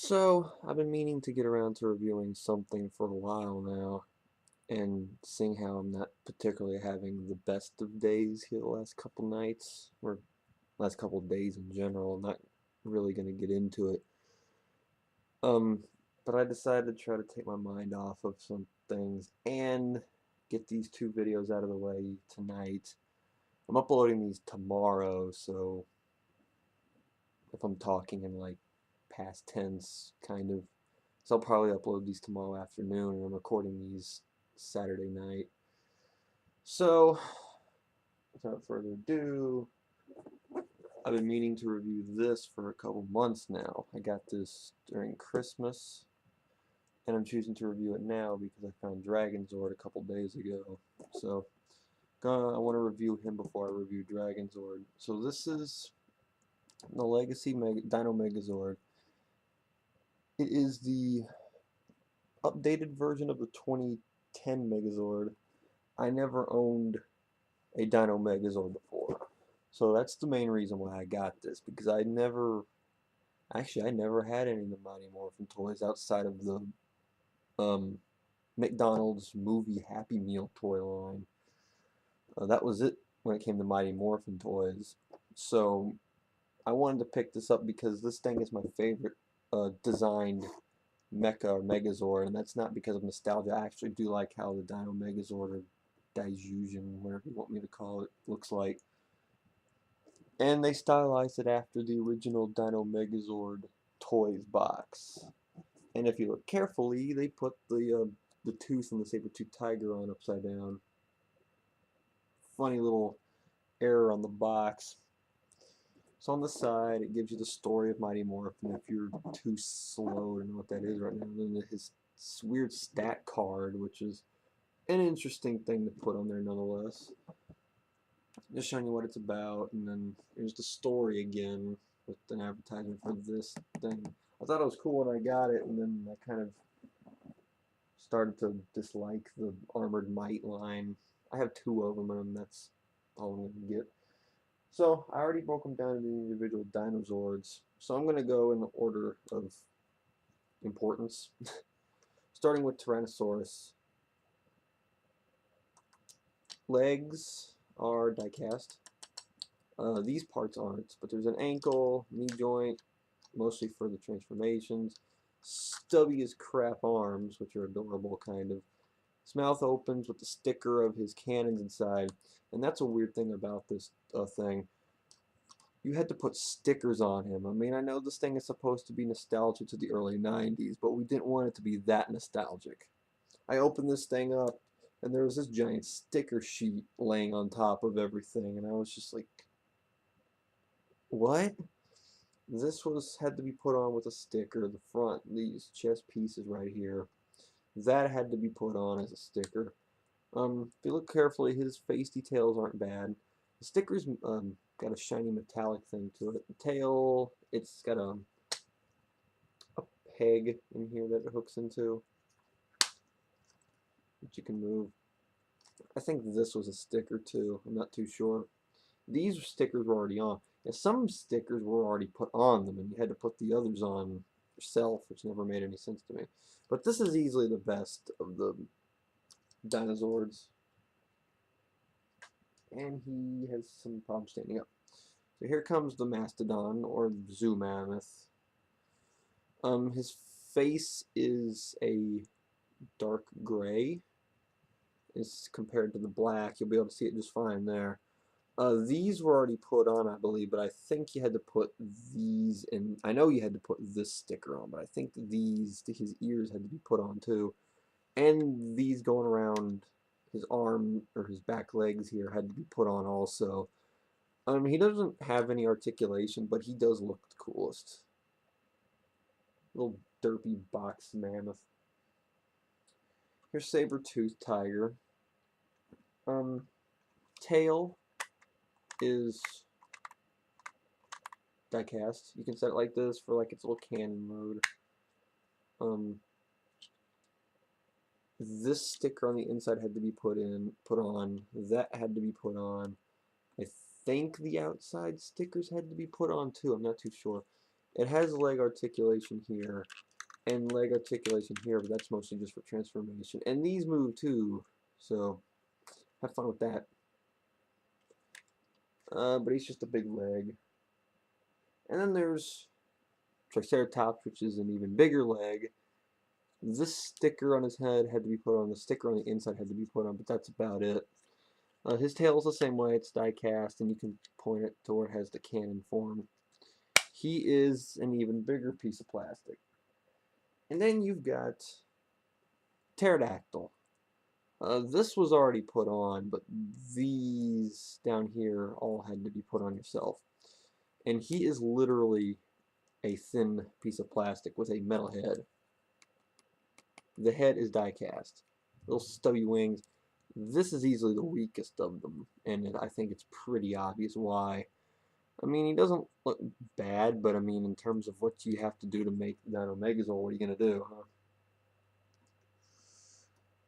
So, I've been meaning to get around to reviewing something for a while now, and seeing how I'm not particularly having the best of days here the last couple nights, or last couple days in general. I'm not really going to get into it. Um, but I decided to try to take my mind off of some things and get these two videos out of the way tonight. I'm uploading these tomorrow, so if I'm talking in like past tense, kind of. So I'll probably upload these tomorrow afternoon, and I'm recording these Saturday night. So, without further ado, I've been meaning to review this for a couple months now. I got this during Christmas, and I'm choosing to review it now because I found Dragonzord a couple days ago. So, I want to review him before I review Dragonzord. So this is the Legacy Dino Megazord. It is the updated version of the 2010 Megazord. I never owned a Dino Megazord before. So that's the main reason why I got this, because I never had any of the Mighty Morphin toys outside of the um, McDonald's movie Happy Meal toy line. That was it when it came to Mighty Morphin toys. So I wanted to pick this up because this thing is my favorite designed mecha or Megazord, and that's not because of nostalgia. I actually do like how the Dino Megazord or Daijujin, whatever you want me to call it, looks like. And they stylized it after the original Dino Megazord toys box. And if you look carefully, they put the tooth and the saber-toothed tiger on upside down. Funny little error on the box. So on the side, it gives you the story of Mighty Morphin. If you're too slow to know what that is right now, then his weird stat card, which is an interesting thing to put on there nonetheless. Just showing you what it's about, and then here's the story again with an advertisement for this thing. I thought it was cool when I got it, and then I kind of started to dislike the Armored Might line. I have two of them, and that's all I'm going to get. So I already broke them down into individual Dinozords, so I'm going to go in the order of importance, starting with Tyrannosaurus. Legs are diecast. These parts aren't, but there's an ankle, knee joint, mostly for the transformations. Stubby as crap arms, which are adorable, kind of. His mouth opens with the sticker of his cannons inside, and that's a weird thing about this thing. You had to put stickers on him. I mean, I know this thing is supposed to be nostalgic to the early 90s, but we didn't want it to be that nostalgic. I opened this thing up, and there was this giant sticker sheet laying on top of everything, and I was just like, what? This was had to be put on with a sticker. The front, these chest pieces right here, that had to be put on as a sticker. If you look carefully, his face details aren't bad. The sticker's got a shiny metallic thing to it. The tail, it's got a peg in here that it hooks into, which you can move. I think this was a sticker too. I'm not too sure. These stickers were already on. And some stickers were already put on them, and you had to put the others on yourself, which never made any sense to me. But this is easily the best of the dinosaurs. And he has some problems standing up. So here comes the mastodon, or zoo mammoth. His face is a dark gray. As compared to the black, you'll be able to see it just fine there. These were already put on, I believe, but I think you had to put these in. I know you had to put this sticker on, but I think his ears had to be put on too. And these going around his arm or his back legs here had to be put on also. He doesn't have any articulation, but he does look the coolest. Little derpy box mammoth. Here's saber-toothed tiger. Tail is diecast. You can set it like this for like its little cannon mode. This sticker on the inside had to be put on. That had to be put on. I think the outside stickers had to be put on too. I'm not too sure. It has leg articulation here and leg articulation here, but that's mostly just for transformation. And these move too, so have fun with that. But he's just a big leg. And then there's Triceratops, which is an even bigger leg. This sticker on his head had to be put on, the sticker on the inside had to be put on, but that's about it. His tail is the same way, it's die cast, and you can point it to where it has the cannon form. He is an even bigger piece of plastic. And then you've got Pterodactyl. This was already put on, but these down here all had to be put on yourself. And he is literally a thin piece of plastic with a metal head. The head is die cast. Little stubby wings. This is easily the weakest of them, and I think it's pretty obvious why. I mean, he doesn't look bad, but I mean, in terms of what you have to do to make Dino Megazord, what are you going to do, huh?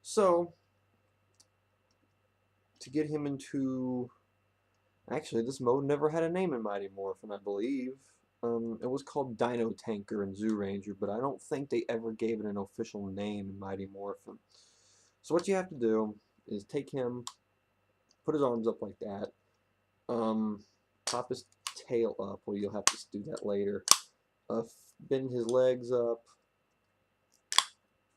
So, to get him into... Actually, this mode never had a name in Mighty Morphin, I believe. It was called Dino Tanker and Zoo Ranger, but I don't think they ever gave it an official name in Mighty Morphin. So what you have to do is take him, put his arms up like that, pop his tail up, well, you'll have to do that later. Bend his legs up.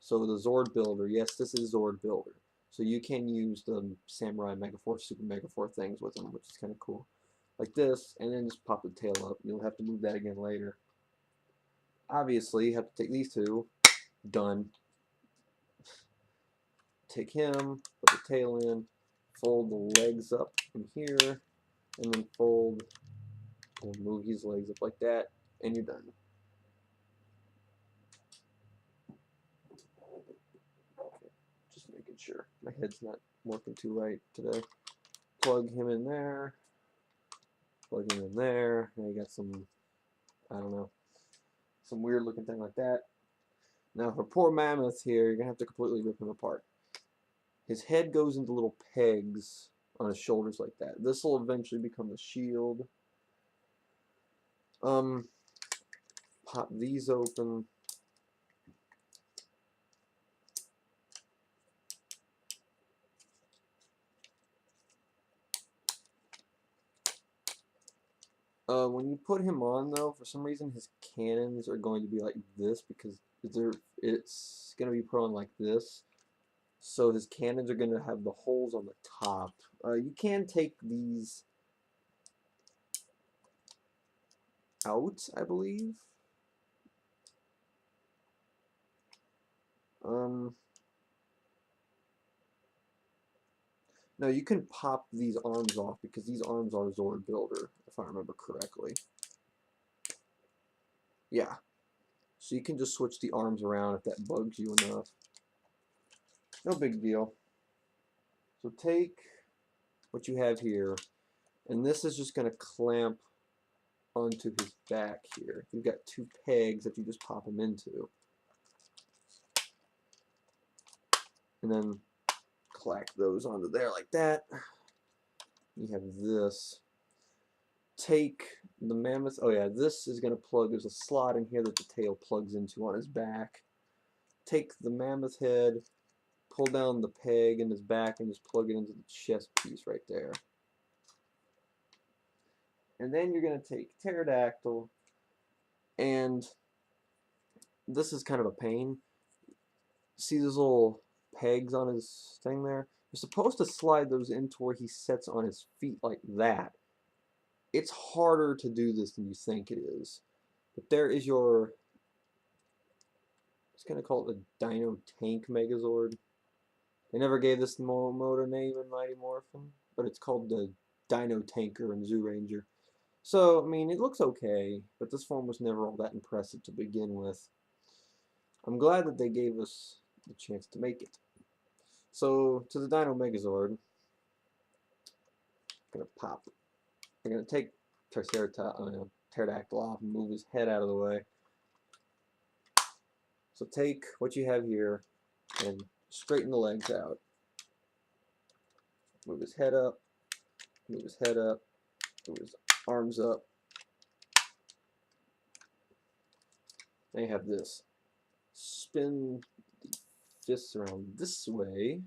So the Zord Builder, yes, this is Zord Builder. So you can use the Samurai Megaforce, Super Megaforce things with them, which is kind of cool. Like this, and then just pop the tail up. You'll have to move that again later. Obviously, you have to take these two. Done. Take him, put the tail in, fold the legs up in here, and then fold and move his legs up like that, and you're done. Okay, just making sure my head's not working too right today. Plug him in there, plug him in there. Now you got some, I don't know, some weird looking thing like that. Now for poor Mammoth here, you're gonna have to completely rip him apart. His head goes into little pegs on his shoulders like that. This will eventually become the shield. Pop these open. When you put him on, though, for some reason his cannons are going to be like this because it's going to be put on like this. So his cannons are going to have the holes on the top. You can take these out, I believe. No, you can pop these arms off because these arms are Zord Builder, if I remember correctly. Yeah. So you can just switch the arms around if that bugs you enough. No big deal. So take what you have here, and this is just going to clamp onto his back here. You've got two pegs that you just pop him into. And then clack those onto there like that. You have this. Take the mammoth. Oh yeah, this is going to plug. There's a slot in here that the tail plugs into on his back. Take the mammoth head, pull down the peg in his back, and just plug it into the chest piece right there. And then you're going to take Pterodactyl, and this is kind of a pain. See those little pegs on his thing there? You're supposed to slide those into where he sits on his feet like that. It's harder to do this than you think it is. But there is your, I was going to call it the Dino Tank Megazord. They never gave this mode a name in Mighty Morphin, but it's called the Dino Tanker and Zoo Ranger. So, I mean, it looks okay, but this form was never all that impressive to begin with. I'm glad that they gave us the chance to make it. So, to the Dino Megazord, I'm going to pop. I'm going to take Pterodactyl off and move his head out of the way. So take what you have here and straighten the legs out. Move his head up, move his head up, move his arms up. They have this. Spin the fists around this way.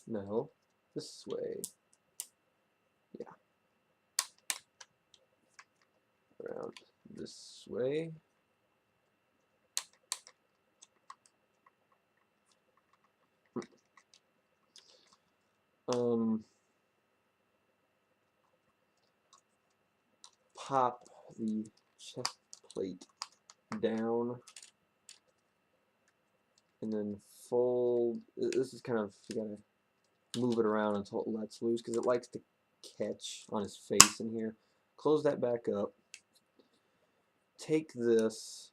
No, this way. Yeah. Around this way. Pop the chest plate down and then fold. This is kind of, you gotta move it around until it lets loose because it likes to catch on his face in here. Close that back up. Take this.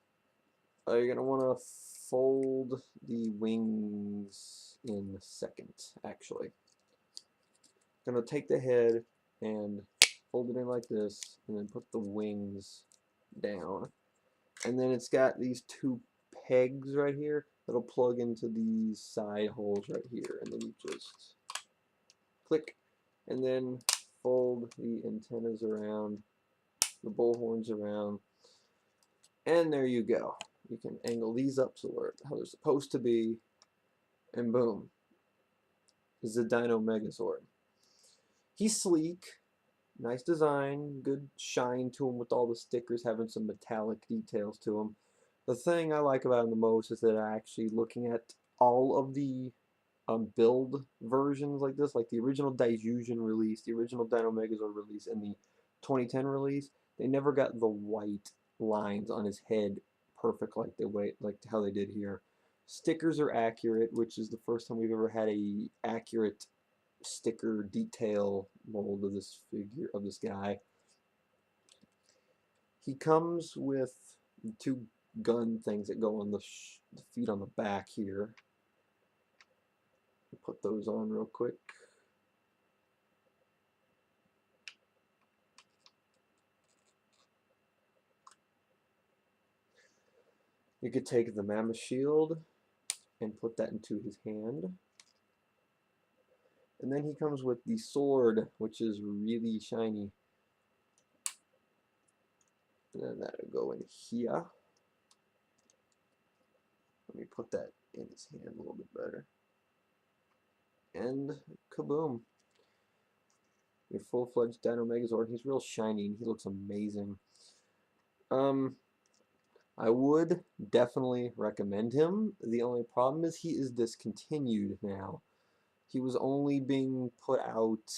You're gonna want to fold the wings in a second, actually. Gonna take the head and fold it in like this, and then put the wings down. And then it's got these two pegs right here that'll plug into these side holes right here, and then you just click, and then fold the antennas around, the bull horns around, and there you go. You can angle these up so where how they're supposed to be, and boom, this is a Dino Megazord. He's sleek, nice design, good shine to him with all the stickers having some metallic details to him. The thing I like about him the most is that actually looking at all of the build versions like this, like the original Daijujin release, the original Dino Megazord release, and the 2010 release, they never got the white lines on his head perfect like how they did here. Stickers are accurate, which is the first time we've ever had a accurate sticker detail mold of this figure of this guy. He comes with two gun things that go on the feet on the back here. Put those on real quick. You could take the mammoth shield and put that into his hand. And then he comes with the sword, which is really shiny. And then that'll go in here. Let me put that in his hand a little bit better. And kaboom. Your full-fledged Dino Megazord. He's real shiny and he looks amazing. I would definitely recommend him. The only problem is he is discontinued now. He was only being put out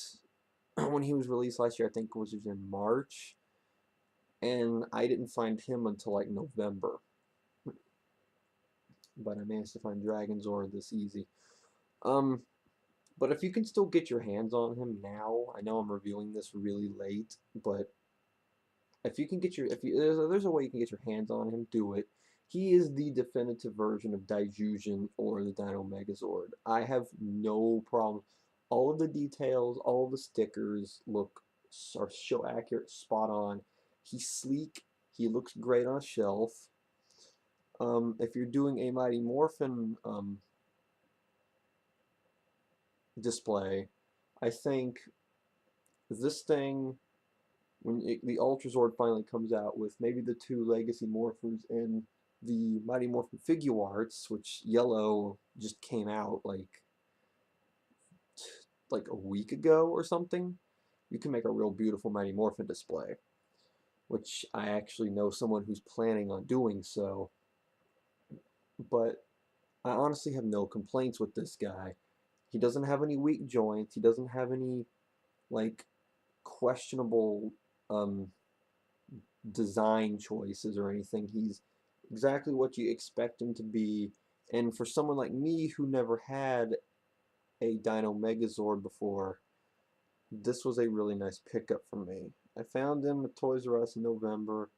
when he was released last year, I think it was in March. And I didn't find him until like November. But I managed to find Dragonzord this easy. But if you can still get your hands on him now, I know I'm reviewing this really late, but if you can get there's a way you can get your hands on him, do it. He is the definitive version of Daijujin or the Dino Megazord. I have no problem. All of the details, all of the stickers are so accurate, spot on. He's sleek. He looks great on a shelf. If you're doing a Mighty Morphin display, I think this thing, when the Ultrazord finally comes out with maybe the two Legacy Morphers and the Mighty Morphin Figuarts, which yellow just came out like a week ago or something, you can make a real beautiful Mighty Morphin display, which I actually know someone who's planning on doing so. But I honestly have no complaints with this guy. He doesn't have any weak joints. He doesn't have any like questionable design choices or anything. He's exactly what you expect him to be. And for someone like me who never had a Dino Megazord before, this was a really nice pickup for me. I found him at Toys R Us in November,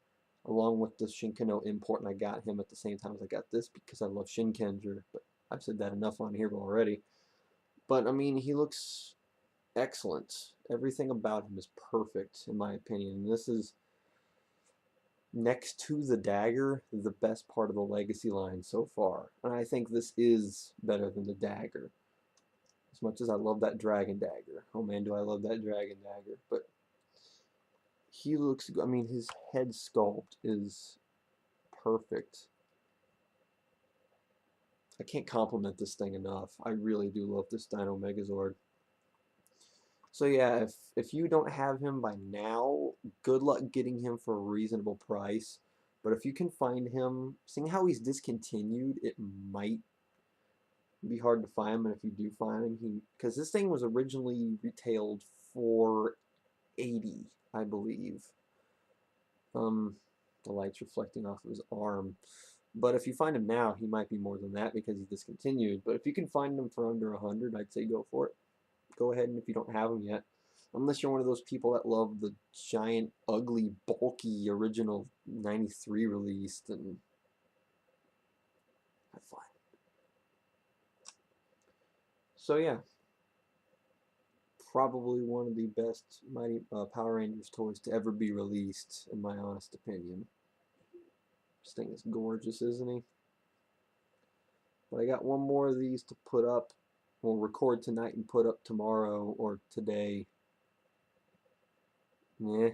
along with the Shinkano import, and I got him at the same time as I got this because I love Shinkenger, but I've said that enough on here already. But I mean, he looks excellent. Everything about him is perfect, in my opinion. This is, next to the dagger, the best part of the Legacy line so far. And I think this is better than the dagger. As much as I love that dragon dagger. Oh man, do I love that dragon dagger. But he looks, I mean, his head sculpt is perfect. I can't compliment this thing enough. I really do love this Dino Megazord. So yeah, if you don't have him by now, good luck getting him for a reasonable price. But if you can find him, seeing how he's discontinued, it might be hard to find him. And if you do find him, because this thing was originally retailed for 80, I believe. The light's reflecting off of his arm. But if you find him now, he might be more than that because he's discontinued. But if you can find him for under 100, I'd say go for it. Go ahead, and if you don't have them yet, unless you're one of those people that love the giant, ugly, bulky original 93 release, then have fun. So yeah, probably one of the best Mighty Power Rangers toys to ever be released, in my honest opinion. This thing is gorgeous, isn't he? But I got one more of these to put up. We'll record tonight and put up tomorrow or today. Yeah,